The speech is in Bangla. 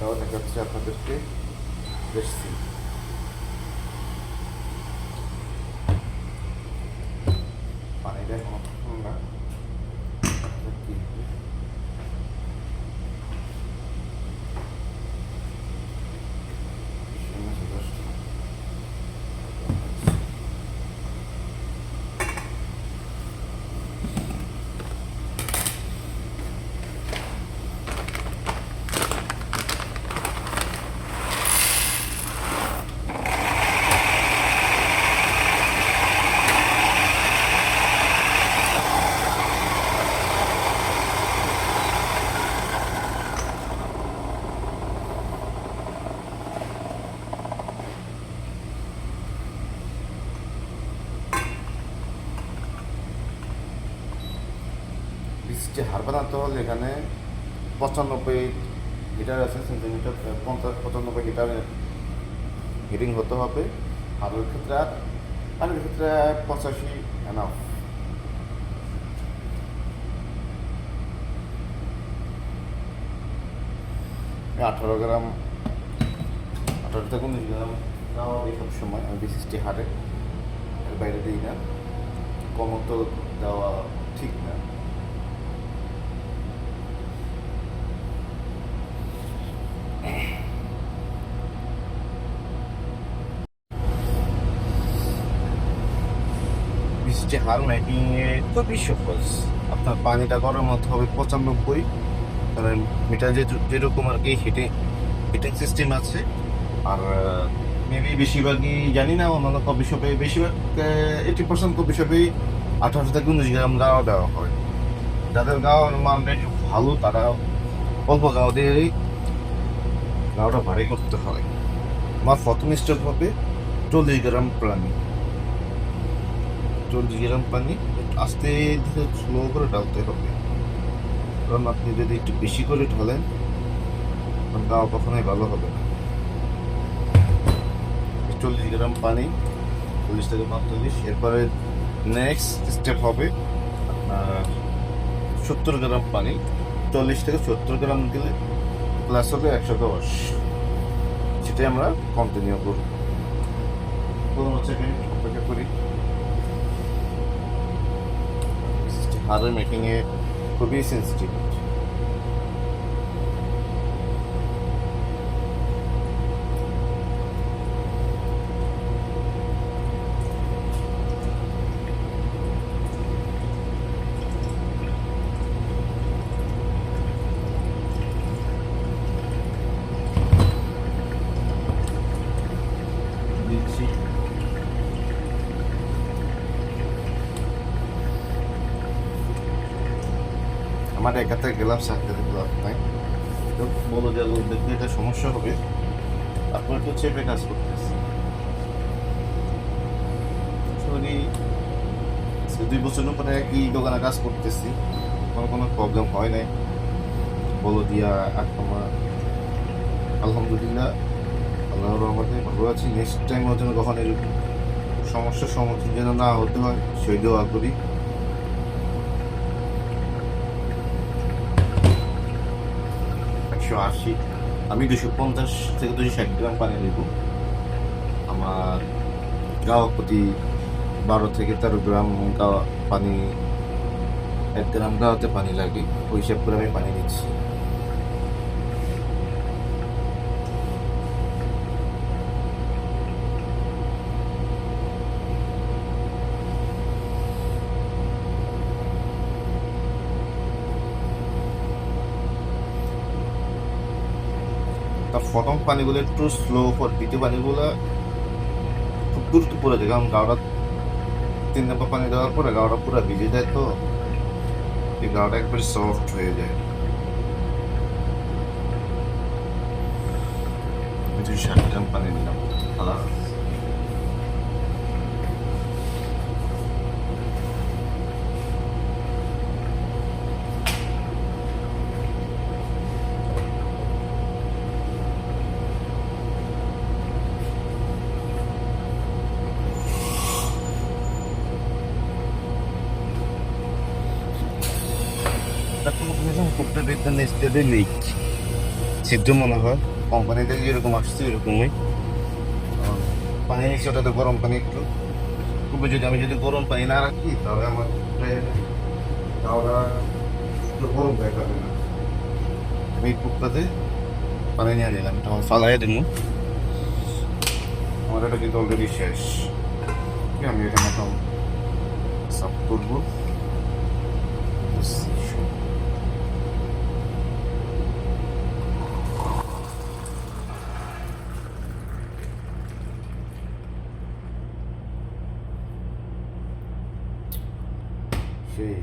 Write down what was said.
তাও দেখাচ্ছে আপনাদেরকে দেখছি পানিটা এখন না কি বৃষ্টি হার বানাতে হলে এখানে 95 লিটার আছে সেন্টিমিটার 95 লিটার হিটিং হতে হবে হারের ক্ষেত্রে আর পানির ক্ষেত্রে 85 এনাফ। আঠারো গ্রাম 18 থেকে 19 গ্রাম দেওয়া এই সব সময় আমি 60 হারে এর বাইরে দিই না, কমও তো দেওয়া ঠিক না। বৃষ্টি হার মেকিংয়ে খুবই সহজ। আপনার পানিটা গরম হতে হবে 95, কারণ মিটার যেরকম আর কি হিটিং সিস্টেম আছে। আর মেবি বেশিরভাগই জানি না, অন্যান্য কফি শপে বেশিরভাগ 80% কফি শপেই 18 থেকে 19 গ্রাম গাওয়া দেওয়া হয়। যাদের গাওয়ার মানটা একটু ভালো তারা অল্প গাওয়া দিয়ে গাওয়াটা ভারী করতে হয়। আমার প্রথম স্টেপ হবে 40 গ্রাম পানি। 40 গ্রাম পানি আস্তে ধীরে স্লো করে ঢালতে হবে, কারণ আপনি যদি একটু বেশি করে ঢালেন গাওয়া কখনোই ভালো হবে না। 40 গ্রাম পানি, 40 থেকে 45। এরপরে নেক্সট স্টেপ হবে আপনার 70 গ্রাম পানি। 40 থেকে 70 গ্রাম দিলে প্লাস হবে 110। সেটাই আমরা কন্টিনিউ করব। 15 সেকেন্ড অপেক্ষা করি। হারের মেকিংয়ে খুবই সেন্সিটিভ। দিচ্ছি আমার একাতে গ্লাভস হাতে গ্লাভস নাই, তো বলো যে দেখতে এটা সমস্যা হবে। তারপরে তো চেপে কাজ করতেছি। সরি, 2 বছরের পরে একই দোকানে কাজ করতেছি, কোনো প্রবলেম হয় নাই। বলো দিয়া আক্রমণ আলহামদুলিল্লাহ আল্লাহর রহমতে ভালো আছি। নেক্সট টাইম যেন কখন এরকম সমস্যার সম্মুখীন যেন না হতে হয় সেই দোয়া করি। 180, আমি 250 থেকে 260 গ্রাম পানি দেব। আমার গাওয়া প্রতি 12 থেকে 13 গ্রাম গাওয়া পানি, 1 গ্রাম গাওয়াতে পানি লাগে, ওই হিসাব করে আমি পানি দিচ্ছি। তার প্রথম পানিগুলো একটু স্লো, দ্বিতীয় পানিগুলো খুব দ্রুত পড়ে যায়, কারণ গাওয়াটা 3 নাম্বার পানি দেওয়ার পরে গাওয়াটা পুরো ভিজে যায়, তো এই গাওয়াটা একবারে সফট হয়ে যায়। 260 গ্রাম পানি দিলাম। Da comunicazione completamente anestesia dei letti. ছিদ্র মনে হয়, কোম্পানি থেকে যেরকম আসছে এরকমই। পানি নিচ্ছি ওটাতে গরম পানি একটু, খুবই যদি আমি যদি গরম পানি না রাখি তাহলে আমার তাওটা একটু গরম হয়ে যাবে না। আমি এই কুকটাতে পানি নিয়ে নিলাম, এটা আমার ফালাই দেবো। আমার এটা কিন্তু অলরেডি শেষ, আমি এটা মতো সাফ করবো। সেই